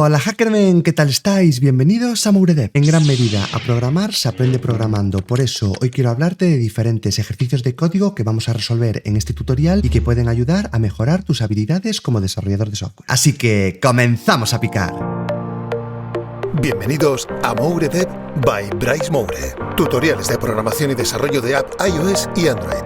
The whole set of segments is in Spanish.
Hola Hackermen, ¿qué tal estáis? Bienvenidos a Mouredev. En gran medida, a programar se aprende programando, por eso hoy quiero hablarte de diferentes ejercicios de código que vamos a resolver en este tutorial y que pueden ayudar a mejorar tus habilidades como desarrollador de software. Así que, ¡comenzamos a picar! Bienvenidos a Mouredev by Bryce Moure. Tutoriales de programación y desarrollo de app iOS y Android.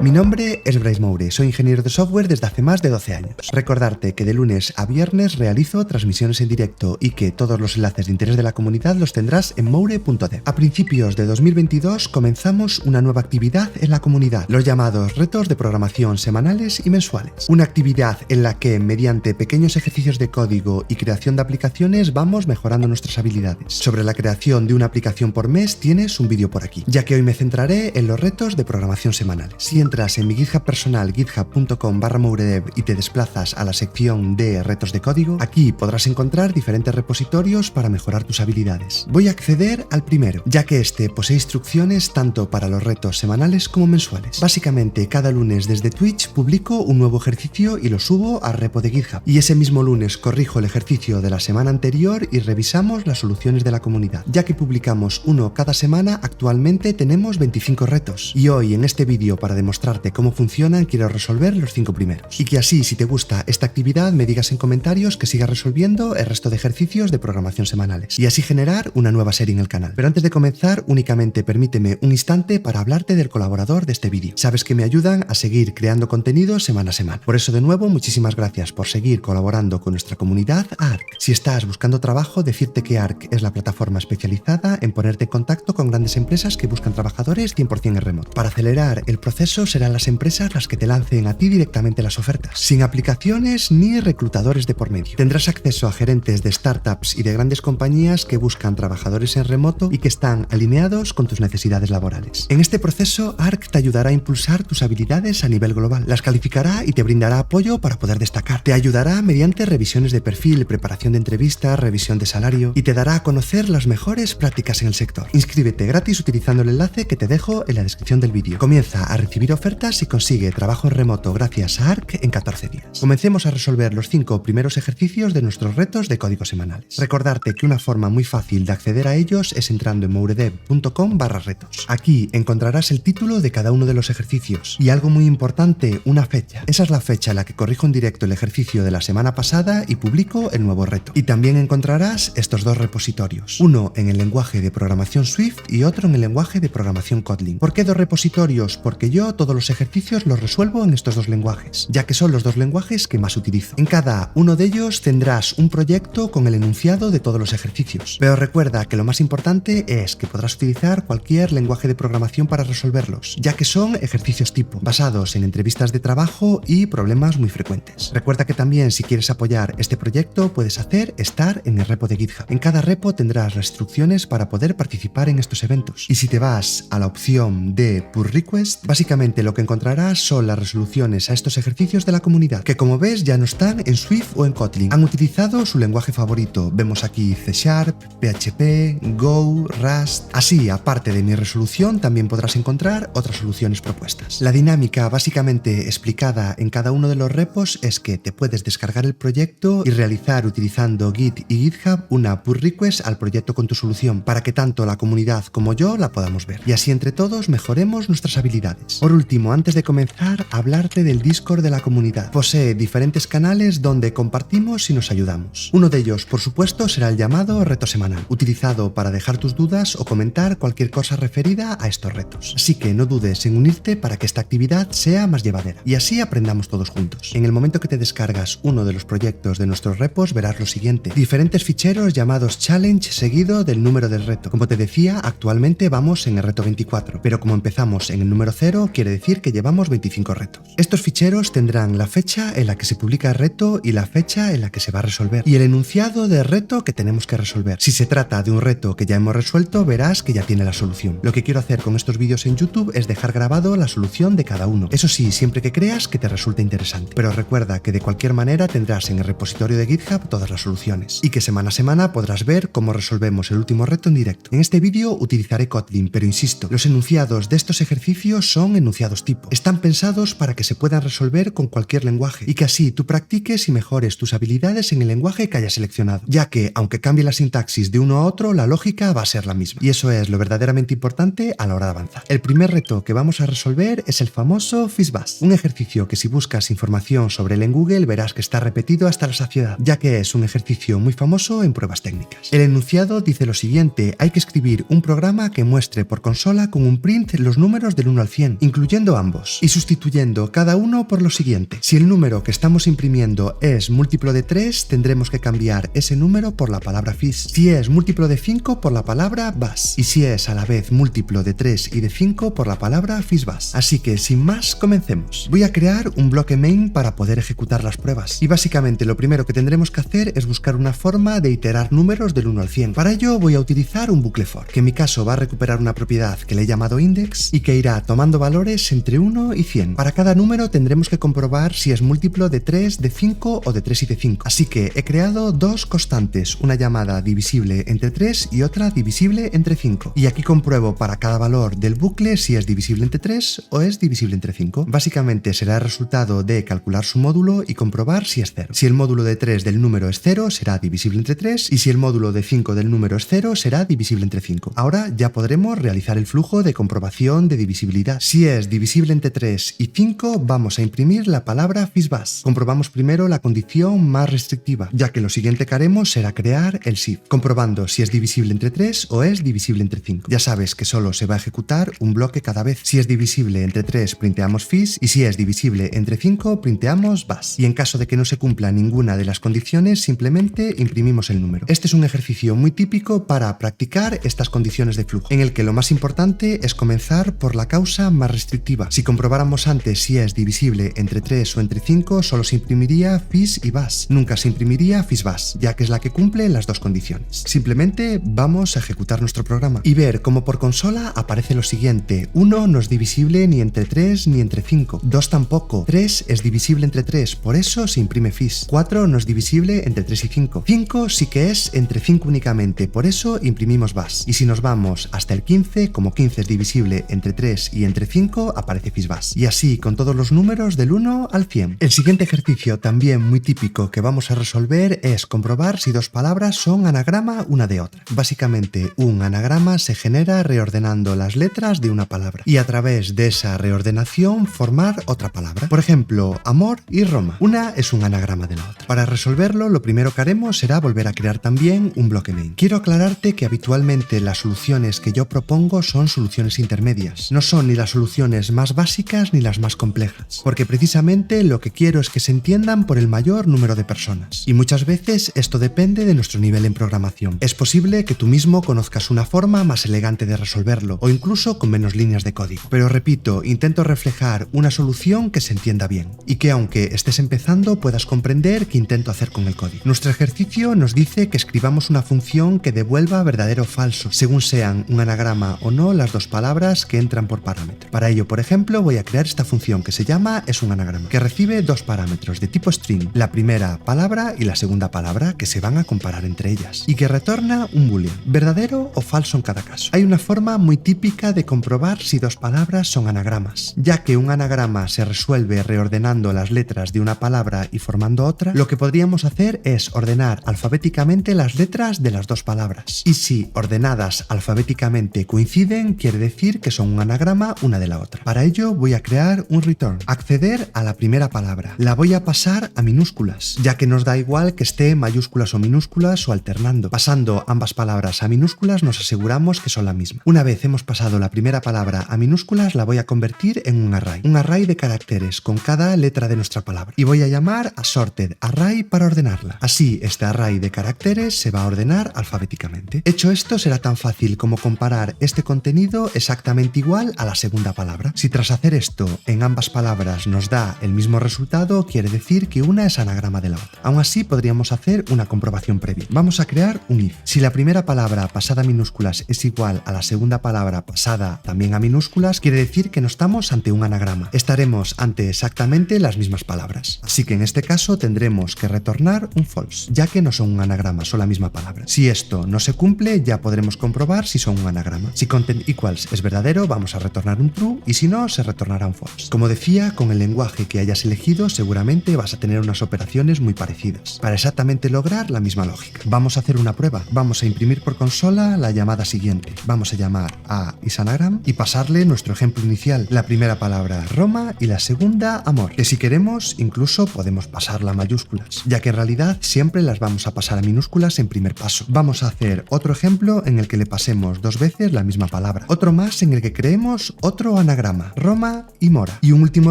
Mi nombre es Bryce Moure, soy ingeniero de software desde hace más de 12 años. Recordarte que de lunes a viernes realizo transmisiones en directo y que todos los enlaces de interés de la comunidad los tendrás en moure.dev. A principios de 2022 comenzamos una nueva actividad en la comunidad, los llamados retos de programación semanales y mensuales. Una actividad en la que, mediante pequeños ejercicios de código y creación de aplicaciones, vamos mejorando nuestras habilidades. Sobre la creación de una aplicación por mes tienes un vídeo por aquí, ya que hoy me centraré en los retos de programación semanales. Si entras en mi GitHub personal github.com/mouredev y te desplazas a la sección de retos de código, aquí podrás encontrar diferentes repositorios para mejorar tus habilidades. Voy a acceder al primero, ya que este posee instrucciones tanto para los retos semanales como mensuales. Básicamente, cada lunes desde Twitch publico un nuevo ejercicio y lo subo al repo de GitHub. Y ese mismo lunes corrijo el ejercicio de la semana anterior y revisamos las soluciones de la comunidad. Ya que publicamos uno cada semana, actualmente tenemos 25 retos. Y hoy, en este vídeo, para demostrarte cómo funcionan, quiero resolver los 5 primeros. Y que así, si te gusta esta actividad, me digas en comentarios que siga resolviendo el resto de ejercicios de programación semanales. Y así generar una nueva serie en el canal. Pero antes de comenzar, únicamente permíteme un instante para hablarte del colaborador de este vídeo. Sabes que me ayudan a seguir creando contenido semana a semana. Por eso, de nuevo, muchísimas gracias por seguir colaborando con nuestra comunidad ARC. Si estás buscando trabajo, decirte que ARC es la plataforma especializada en ponerte en contacto con grandes empresas que buscan trabajadores 100% en remoto. Para acelerar el proceso, serán las empresas las que te lancen a ti directamente las ofertas, sin aplicaciones ni reclutadores de por medio. Tendrás acceso a gerentes de startups y de grandes compañías que buscan trabajadores en remoto y que están alineados con tus necesidades laborales. En este proceso, ARC te ayudará a impulsar tus habilidades a nivel global, las calificará y te brindará apoyo para poder destacar. Te ayudará mediante revisiones de perfil, preparación de entrevistas, revisión de salario y te dará a conocer las mejores prácticas en el sector. Inscríbete gratis utilizando el enlace que te dejo en la descripción del vídeo. Comienza a recibir ofertas y consigue trabajo en remoto gracias a ARC en 14 días. Comencemos a resolver los 5 primeros ejercicios de nuestros retos de código semanales. Recordarte que una forma muy fácil de acceder a ellos es entrando en mouredev.com/retos. Aquí encontrarás el título de cada uno de los ejercicios y algo muy importante, una fecha. Esa es la fecha en la que corrijo en directo el ejercicio de la semana pasada y publico el nuevo reto. Y también encontrarás estos dos repositorios, uno en el lenguaje de programación Swift y otro en el lenguaje de programación Kotlin. ¿Por qué dos repositorios? Porque yo todos los ejercicios los resuelvo en estos dos lenguajes, ya que son los dos lenguajes que más utilizo. En cada uno de ellos tendrás un proyecto con el enunciado de todos los ejercicios. Pero recuerda que lo más importante es que podrás utilizar cualquier lenguaje de programación para resolverlos, ya que son ejercicios tipo, basados en entrevistas de trabajo y problemas muy frecuentes. Recuerda que también, si quieres apoyar este proyecto, puedes hacer estar en el repo de GitHub. En cada repo tendrás las instrucciones para poder participar en estos eventos. Y si te vas a la opción de Pull Request, básicamente lo que encontrarás son las resoluciones a estos ejercicios de la comunidad, que como ves ya no están en Swift o en Kotlin. Han utilizado su lenguaje favorito. Vemos aquí C#, PHP, Go, Rust. Así, aparte de mi resolución, también podrás encontrar otras soluciones propuestas. La dinámica básicamente explicada en cada uno de los repos es que te puedes descargar el proyecto y realizar utilizando Git y GitHub una pull request al proyecto con tu solución, para que tanto la comunidad como yo la podamos ver. Y así entre todos mejoremos nuestras habilidades. Por último, antes de comenzar, hablarte del Discord de la comunidad. Posee diferentes canales donde compartimos y nos ayudamos. Uno de ellos, por supuesto, será el llamado reto semanal, utilizado para dejar tus dudas o comentar cualquier cosa referida a estos retos. Así que no dudes en unirte para que esta actividad sea más llevadera y así aprendamos todos juntos. En el momento que te descargas uno de los proyectos de nuestros repos, verás lo siguiente: diferentes ficheros llamados challenge seguido del número del reto. Como te decía, actualmente vamos en el reto 24, pero como empezamos en el número 0, quiere decir que llevamos 25 retos. Estos ficheros tendrán la fecha en la que se publica el reto y la fecha en la que se va a resolver, y el enunciado del reto que tenemos que resolver. Si se trata de un reto que ya hemos resuelto, verás que ya tiene la solución. Lo que quiero hacer con estos vídeos en YouTube es dejar grabado la solución de cada uno. Eso sí, siempre que creas que te resulte interesante. Pero recuerda que de cualquier manera tendrás en el repositorio de GitHub todas las soluciones, y que semana a semana podrás ver cómo resolvemos el último reto en directo. En este vídeo utilizaré Kotlin, pero insisto, los enunciados de estos ejercicios son enunciados enunciados tipo. Están pensados para que se puedan resolver con cualquier lenguaje y que así tú practiques y mejores tus habilidades en el lenguaje que hayas seleccionado, ya que, aunque cambie la sintaxis de uno a otro, la lógica va a ser la misma. Y eso es lo verdaderamente importante a la hora de avanzar. El primer reto que vamos a resolver es el famoso FISBAS, un ejercicio que si buscas información sobre él en Google verás que está repetido hasta la saciedad, ya que es un ejercicio muy famoso en pruebas técnicas. El enunciado dice lo siguiente: hay que escribir un programa que muestre por consola con un print los números del 1 al 100, incluyendo ambos, y sustituyendo cada uno por lo siguiente. Si el número que estamos imprimiendo es múltiplo de 3, tendremos que cambiar ese número por la palabra FIS. Si es múltiplo de 5, por la palabra BAS. Y si es a la vez múltiplo de 3 y de 5, por la palabra FISBAS. Así que, sin más, comencemos. Voy a crear un bloque main para poder ejecutar las pruebas. Y básicamente lo primero que tendremos que hacer es buscar una forma de iterar números del 1 al 100. Para ello voy a utilizar un bucle for, que en mi caso va a recuperar una propiedad que le he llamado index y que irá tomando valores entre 1 y 100. Para cada número tendremos que comprobar si es múltiplo de 3, de 5 o de 3 y de 5. Así que he creado dos constantes, una llamada divisible entre 3 y otra divisible entre 5. Y aquí compruebo para cada valor del bucle si es divisible entre 3 o es divisible entre 5. Básicamente será el resultado de calcular su módulo y comprobar si es 0. Si el módulo de 3 del número es 0, será divisible entre 3, y si el módulo de 5 del número es 0, será divisible entre 5. Ahora ya podremos realizar el flujo de comprobación de divisibilidad. Si es divisible entre 3 y 5, vamos a imprimir la palabra FISBAS. Comprobamos primero la condición más restrictiva, ya que lo siguiente que haremos será crear el SIF, comprobando si es divisible entre 3 o es divisible entre 5. Ya sabes que solo se va a ejecutar un bloque cada vez. Si es divisible entre 3, printeamos FIS, y si es divisible entre 5, printeamos BAS. Y en caso de que no se cumpla ninguna de las condiciones, simplemente imprimimos el número. Este es un ejercicio muy típico para practicar estas condiciones de flujo, en el que lo más importante es comenzar por la causa más restrictiva. Si comprobáramos antes si es divisible entre 3 o entre 5, solo se imprimiría FIS y BAS. Nunca se imprimiría FISBAS, ya que es la que cumple las dos condiciones. Simplemente vamos a ejecutar nuestro programa y ver cómo por consola aparece lo siguiente: 1 no es divisible ni entre 3 ni entre 5, 2 tampoco, 3 es divisible entre 3, por eso se imprime FIS, 4 no es divisible entre 3 y 5, 5 sí que es entre 5 únicamente, por eso imprimimos BAS. Y si nos vamos hasta el 15, como 15 es divisible entre 3 y entre 5, aparece FISBAS. Y así con todos los números del 1 al 100. El siguiente ejercicio, también muy típico, que vamos a resolver es comprobar si dos palabras son anagrama una de otra. Básicamente, un anagrama se genera reordenando las letras de una palabra y a través de esa reordenación formar otra palabra. Por ejemplo, amor y Roma. Una es un anagrama de la otra. Para resolverlo, lo primero que haremos será volver a crear también un bloque main. Quiero aclararte que habitualmente las soluciones que yo propongo son soluciones intermedias. No son ni las soluciones más básicas ni las más complejas, porque precisamente lo que quiero es que se entiendan por el mayor número de personas. Y muchas veces esto depende de nuestro nivel en programación. Es posible que tú mismo conozcas una forma más elegante de resolverlo, o incluso con menos líneas de código. Pero repito, intento reflejar una solución que se entienda bien, y que aunque estés empezando puedas comprender qué intento hacer con el código. Nuestro ejercicio nos dice que escribamos una función que devuelva verdadero o falso, según sean un anagrama o no las dos palabras que entran por parámetro. Para ello, por ejemplo, voy a crear esta función que se llama esUnAnagrama, que recibe dos parámetros de tipo string, la primera palabra y la segunda palabra, que se van a comparar entre ellas, y que retorna un boolean, verdadero o falso en cada caso. Hay una forma muy típica de comprobar si dos palabras son anagramas, ya que un anagrama se resuelve reordenando las letras de una palabra y formando otra. Lo que podríamos hacer es ordenar alfabéticamente las letras de las dos palabras, y si ordenadas alfabéticamente coinciden, quiere decir que son un anagrama una de la otra. Para ello voy a crear un return, acceder a la primera palabra, la voy a pasar a minúsculas, ya que nos da igual que esté en mayúsculas o minúsculas o alternando. Pasando ambas palabras a minúsculas nos aseguramos que son la misma. Una vez hemos pasado la primera palabra a minúsculas, la voy a convertir en un array de caracteres con cada letra de nuestra palabra, y voy a llamar a sorted array para ordenarla. Así este array de caracteres se va a ordenar alfabéticamente. Hecho esto, será tan fácil como comparar este contenido exactamente igual a la segunda palabra. Si tras hacer esto en ambas palabras nos da el mismo resultado, quiere decir que una es anagrama de la otra. Aún así podríamos hacer una comprobación previa. Vamos a crear un if. Si la primera palabra pasada a minúsculas es igual a la segunda palabra pasada también a minúsculas, quiere decir que no estamos ante un anagrama. Estaremos ante exactamente las mismas palabras. Así que en este caso tendremos que retornar un false, ya que no son un anagrama, son la misma palabra. Si esto no se cumple, ya podremos comprobar si son un anagrama. Si content equals es verdadero, vamos a retornar un true, y si no, se retornará un false. Como decía, con el lenguaje que hayas elegido seguramente vas a tener unas operaciones muy parecidas, para exactamente lograr la misma lógica. Vamos a hacer una prueba. Vamos a imprimir por consola la llamada siguiente. Vamos a llamar a isanagram y pasarle nuestro ejemplo inicial, la primera palabra Roma y la segunda amor, que si queremos incluso podemos pasarla a mayúsculas, ya que en realidad siempre las vamos a pasar a minúsculas en primer paso. Vamos a hacer otro ejemplo en el que le pasemos 2 veces la misma palabra, otro más en el que creemos otro anagrama, Roma y mora, y un último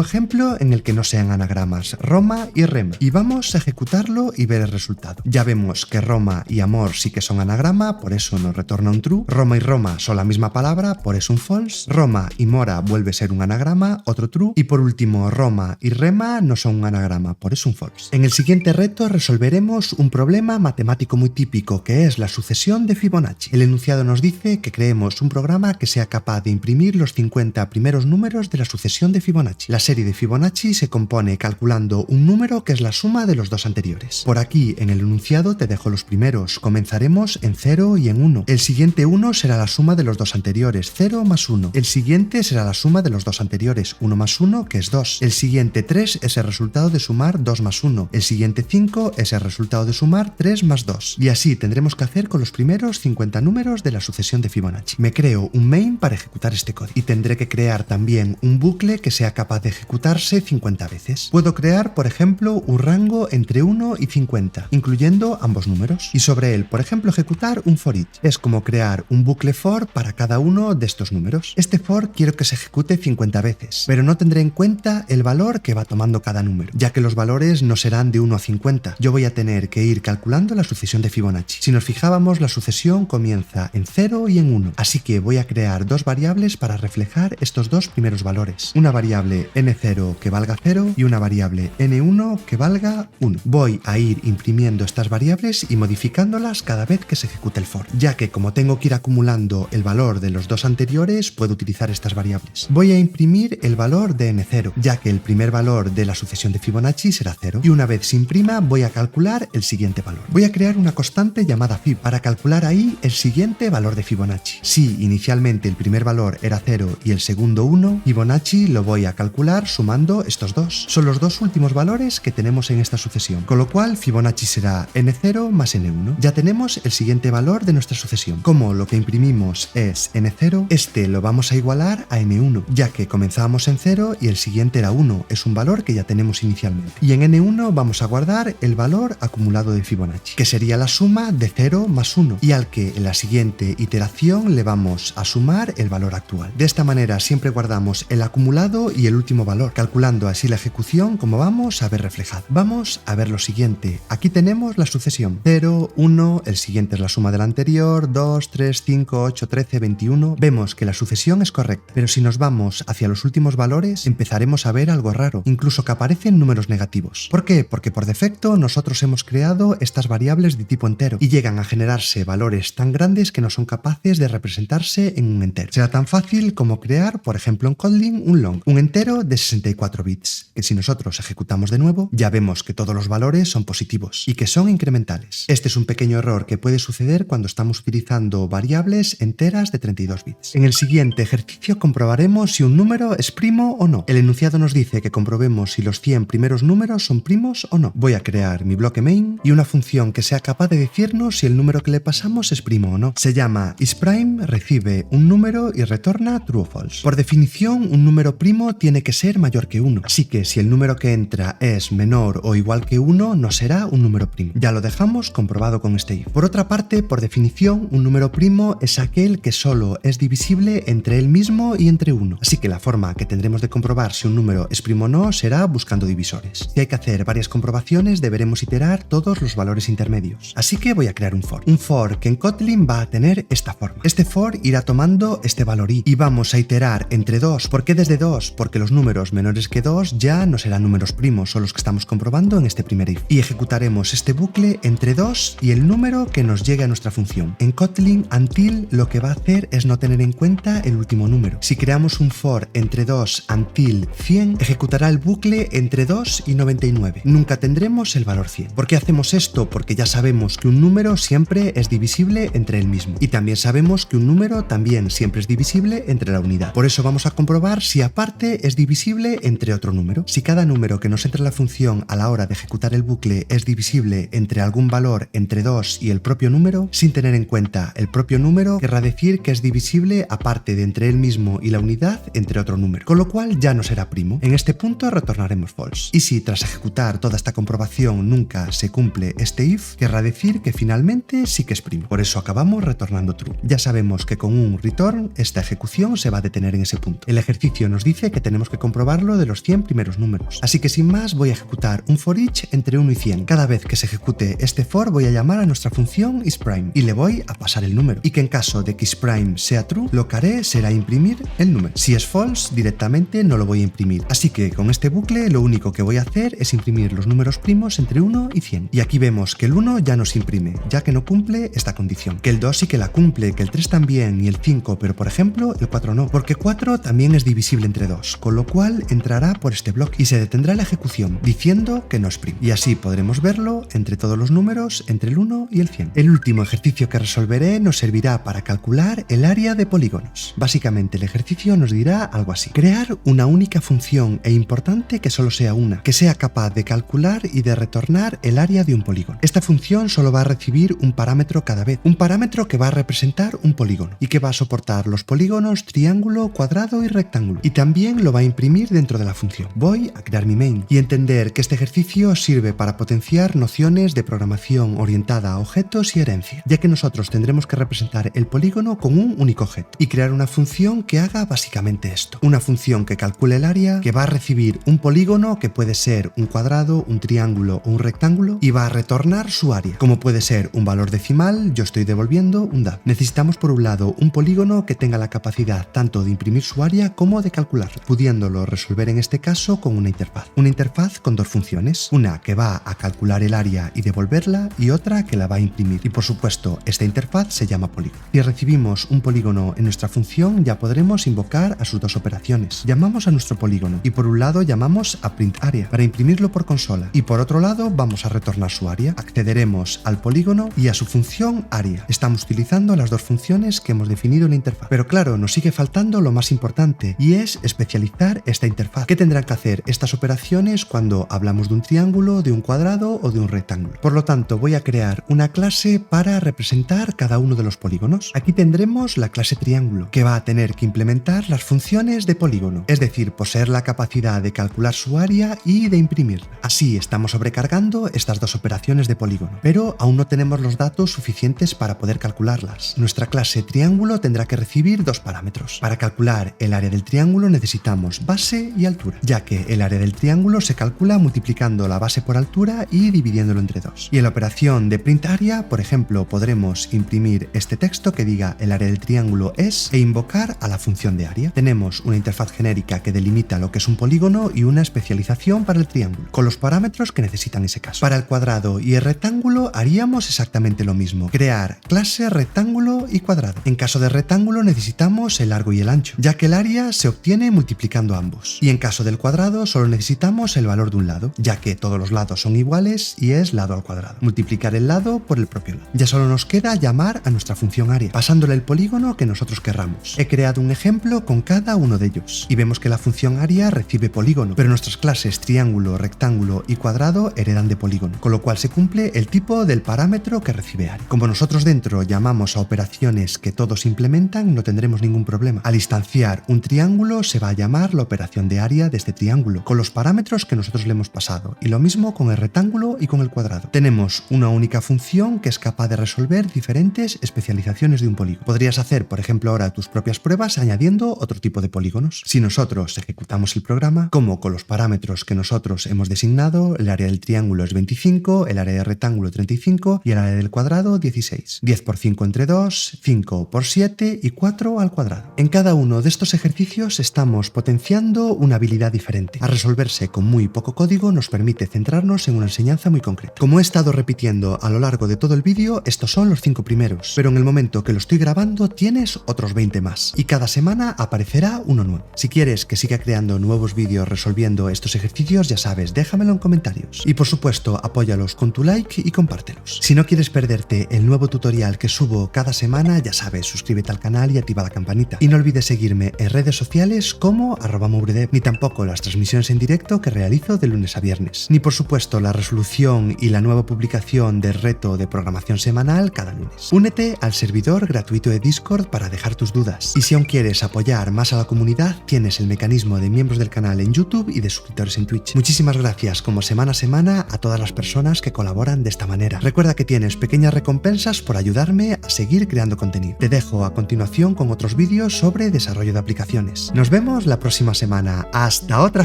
ejemplo en el que no sean anagramas, Roma y rema, y vamos a ejecutarlo y ver el resultado. Ya vemos que Roma y amor sí que son anagrama, por eso nos retorna un true. Roma y Roma son la misma palabra, por eso un false. Roma y mora vuelve a ser un anagrama, otro true. Y por último, Roma y rema no son un anagrama, por eso un false. En el siguiente reto resolveremos un problema matemático muy típico, que es la sucesión de Fibonacci. El enunciado nos dice que creemos un programa que sea capaz de imprimir los 50 primeros números de la sucesión de Fibonacci. La serie de Fibonacci se compone calculando un número que es la suma de los dos anteriores. Por aquí en el enunciado te dejo los primeros. Comenzaremos en 0 y en 1. El siguiente 1 será la suma de los dos anteriores, 0 más 1. El siguiente será la suma de los dos anteriores, 1 más 1, que es 2. El siguiente 3 es el resultado de sumar 2 más 1. El siguiente 5 es el resultado de sumar 3 más 2. Y así tendremos que hacer con los primeros 50 números de la sucesión de Fibonacci. Me creo un main para ejecutar este código y tendré que crear también un bucle que sea capaz de ejecutarse 50 veces. Puedo crear, por ejemplo, un rango entre 1 y 50, incluyendo ambos números, y sobre él, por ejemplo, ejecutar un for each. Es como crear un bucle for para cada uno de estos números. Este for quiero que se ejecute 50 veces, pero no tendré en cuenta el valor que va tomando cada número, ya que los valores no serán de 1 a 50. Yo voy a tener que ir calculando la sucesión de Fibonacci. Si nos fijábamos, la sucesión comienza en 0 y en 1, así que voy a crear dos variables para reflejar estos dos primeros valores. Una variable n0 que valga 0 y una variable n1 que valga 1. Voy a ir imprimiendo estas variables y modificándolas cada vez que se ejecute el for, ya que como tengo que ir acumulando el valor de los dos anteriores, puedo utilizar estas variables. Voy a imprimir el valor de n0, ya que el primer valor de la sucesión de Fibonacci será 0, y una vez se imprima voy a calcular el siguiente valor. Voy a crear una constante llamada fib para calcular ahí el siguiente valor de Fibonacci. Si inicialmente el primer valor era 0 y el segundo 1, Fibonacci lo voy a calcular sumando estos dos. Son los dos últimos valores que tenemos en esta sucesión, con lo cual Fibonacci será n0 más n1. Ya tenemos el siguiente valor de nuestra sucesión. Como lo que imprimimos es n0, este lo vamos a igualar a n1, ya que comenzábamos en 0 y el siguiente era 1, es un valor que ya tenemos inicialmente. Y en n1 vamos a guardar el valor acumulado de Fibonacci, que sería la suma de 0 más 1, y al que en la siguiente iteración le vamos a sumar el valor actual. De esta manera siempre guardamos el acumulado y el último valor, calculando así la ejecución como vamos a ver reflejado. Vamos a ver lo siguiente. Aquí tenemos la sucesión 0, 1, el siguiente es la suma del anterior, 2, 3, 5, 8, 13, 21. Vemos que la sucesión es correcta, pero si nos vamos hacia los últimos valores empezaremos a ver algo raro, incluso que aparecen números negativos. ¿Por qué? Porque por defecto nosotros hemos creado estas variables de tipo entero y llegan a generarse valores tan grandes que no son capaces de representarse en un entero. Será tan fácil como crear, por ejemplo en Kotlin, un long, un entero de 64 bits, que si nosotros ejecutamos de nuevo ya vemos que todos los valores son positivos y que son incrementales. Este es un pequeño error que puede suceder cuando estamos utilizando variables enteras de 32 bits. En el siguiente ejercicio comprobaremos si un número es primo o no. El enunciado nos dice que comprobemos si los 100 primeros números son primos o no. Voy a crear mi bloque main y una función que sea capaz de decirnos si el número que le pasamos es primo o no. Se llama isPrime, recibe un número y retorna true o false. Por definición, un número primo tiene que ser mayor que 1, así que si el número que entra es menor o igual que 1, no será un número primo. Ya lo dejamos comprobado con este if. Por otra parte, por definición, un número primo es aquel que solo es divisible entre él mismo y entre 1, así que la forma que tendremos de comprobar si un número es primo o no será buscando divisores. Si hay que hacer varias comprobaciones, deberemos iterar todos los valores intermedios, así que voy a crear un for que en Kotlin va a tener esta forma. Este for irá tomando este valor i y vamos a iterar entre 2. ¿Por qué desde 2? Porque los números menores que 2 ya no serán números primos, son los que estamos comprobando en este primer if, y ejecutaremos este bucle entre 2 y el número que nos llegue a nuestra función. En Kotlin, until lo que va a hacer es no tener en cuenta el último número. Si creamos un for entre 2 until 100, ejecutará el bucle entre 2 y 99. Nunca tendremos el valor 100. ¿Por qué hacemos esto? Porque ya sabemos que un número siempre es divisible entre él mismo, y también sabemos que un número también siempre es divisible entre la unidad. Por eso vamos a comprobar si aparte es divisible entre otro número. Si cada número que nos entra en la función a la hora de ejecutar el bucle es divisible entre algún valor entre 2 y el propio número, sin tener en cuenta el propio número, querrá decir que es divisible aparte de entre él mismo y la unidad entre otro número, con lo cual ya no será primo. En este punto retornaremos false. Y si tras ejecutar toda esta comprobación nunca se cumple este if, querrá decir que finalmente sí que es primo. Por eso acabamos retornando true. Ya sabemos que con un return esta ejecución se va a detener en ese punto. El ejercicio nos dice que tenemos que comprobarlo de los 100 primeros números. Así que sin más voy a ejecutar un for each entre 1 y 100. Cada vez que se ejecute este for voy a llamar a nuestra función isPrime y le voy a pasar el número. Y que en caso de que isPrime sea true, lo que haré será imprimir el número. Si es false, directamente no lo voy a imprimir. Así que con este bucle lo único que voy a hacer es imprimir los números primos entre 1 y 100. Y aquí vemos que el 1 ya no se imprime, ya que no cumple esta condición. Que el 2 sí que la cumple, que el 3 también y el 5, pero por ejemplo el 4 no, porque 4 también es divisible entre 2, con lo cual entrará por este bloque y se detendrá la ejecución diciendo que no es primo. Y así podremos verlo entre todos los números entre el 1 y el 100. El último ejercicio que resolveré nos servirá para calcular el área de polígonos. Básicamente el ejercicio nos dirá algo así: crear una única función e importante que solo sea una, que sea capaz de calcular y de retornar el área de un polígono. Esta función solo va a recibir un parámetro cada vez, un parámetro que va a representar un polígono y que va a soportar los polígonos triángulo, cuadrado y rectángulo, y también lo va a imprimir dentro de la función. Voy a crear mi main y entender que este ejercicio sirve para potenciar nociones de programación orientada a objetos y herencia, ya que nosotros tendremos que representar el polígono con un único objeto y crear una función que haga básicamente esto: una función que calcule el área, que va a recibir un polígono que puede ser un cuadrado, un triángulo o un rectángulo, y va a retornar su área, como puede ser un valor decimal. Yo estoy devolviendo un DAD. Necesitamos por un lado un polígono que tenga la capacidad tanto de imprimir su área como de calcularla, pudiéndolo resolver en este caso con una interfaz con dos funciones, una que va a calcular el área y devolverla y otra que la va a imprimir, y por supuesto esta interfaz se llama polígono. Si recibimos un polígono en nuestra función, ya podremos invocar a sus dos operaciones. Llamamos a nuestro polígono y por un lado llamamos a printArea para imprimirlo por consola, y por otro lado vamos a retornar su área. Accederemos al polígono y a su función área. Estamos utilizando las dos funciones que hemos definido en la interfaz, pero claro, nos sigue faltando lo más importante, y es especializar esta interfaz. ¿Qué tendrán que hacer estas operaciones cuando hablamos de un triángulo, de un cuadrado o de un rectángulo? Por lo tanto, voy a crear una clase para representar cada uno de los polígonos. Aquí tendremos la clase triángulo, que va a tener que implementar las funciones de polígono, es decir, poseer la capacidad de calcular su área y de imprimirla. Así estamos sobrecargando estas dos operaciones de polígono, pero aún no tenemos los datos suficientes para poder calcularlas. Nuestra clase triángulo tendrá que recibir dos parámetros. Para calcular el área del triángulo necesitamos base y altura, ya que el área del triángulo se calcula multiplicando la base por altura y dividiéndolo entre 2. Y en la operación de printArea, por ejemplo, podremos imprimir este texto que diga el área del triángulo es e invocar a la función de área. Tenemos una interfaz genérica que delimita lo que es un polígono y una especialización para el triángulo, con los parámetros que necesitan ese caso. Para el cuadrado y el rectángulo haríamos exactamente lo mismo: crear clase rectángulo y cuadrado. En caso de rectángulo necesitamos el largo y el ancho, ya que el área se obtiene multiplicando ambos. Y en caso del cuadrado solo necesitamos el valor de un lado, ya que todos los lados son iguales y es lado al cuadrado. Multiplicar el lado por el propio lado. Ya solo nos queda llamar a nuestra función área, pasándole el polígono que nosotros querramos. He creado un ejemplo con cada uno de ellos y vemos que la función área recibe polígono, pero nuestras clases triángulo, rectángulo y cuadrado heredan de polígono, con lo cual se cumple el tipo del parámetro que recibe área. Como nosotros dentro llamamos a operaciones que todos implementan, no tendremos ningún problema. Al instanciar un triángulo se va a llamar la operación de área de este triángulo, con los parámetros que nosotros le hemos pasado, y lo mismo con el rectángulo y con el cuadrado. Tenemos una única función que es capaz de resolver diferentes especializaciones de un polígono. Podrías hacer, por ejemplo, ahora tus propias pruebas añadiendo otro tipo de polígonos. Si nosotros ejecutamos el programa, como con los parámetros que nosotros hemos designado, el área del triángulo es 25, el área del rectángulo 35 y el área del cuadrado 16. 10 por 5 entre 2, 5 por 7 y 4 al cuadrado. En cada uno de estos ejercicios estamos potenciando una habilidad diferente. A resolverse con muy poco código nos permite centrarnos en una enseñanza muy concreta. Como he estado repitiendo a lo largo de todo el vídeo, estos son los 5 primeros, pero en el momento que lo estoy grabando tienes otros 20 más, y cada semana aparecerá uno nuevo. Si quieres que siga creando nuevos vídeos resolviendo estos ejercicios, ya sabes, déjamelo en comentarios. Y por supuesto, apóyalos con tu like y compártelos. Si no quieres perderte el nuevo tutorial que subo cada semana, ya sabes, suscríbete al canal y activa la campanita. Y no olvides seguir seguirme en redes sociales como @mouredev, ni tampoco las transmisiones en directo que realizo de lunes a viernes, ni por supuesto la resolución y la nueva publicación del reto de programación semanal cada lunes. Únete al servidor gratuito de Discord para dejar tus dudas. Y si aún quieres apoyar más a la comunidad, tienes el mecanismo de miembros del canal en YouTube y de suscriptores en Twitch. Muchísimas gracias como semana a semana a todas las personas que colaboran de esta manera. Recuerda que tienes pequeñas recompensas por ayudarme a seguir creando contenido. Te dejo a continuación con otros vídeos sobre desarrollo de aplicaciones. Nos vemos la próxima semana. ¡Hasta otra,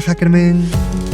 Hackermen!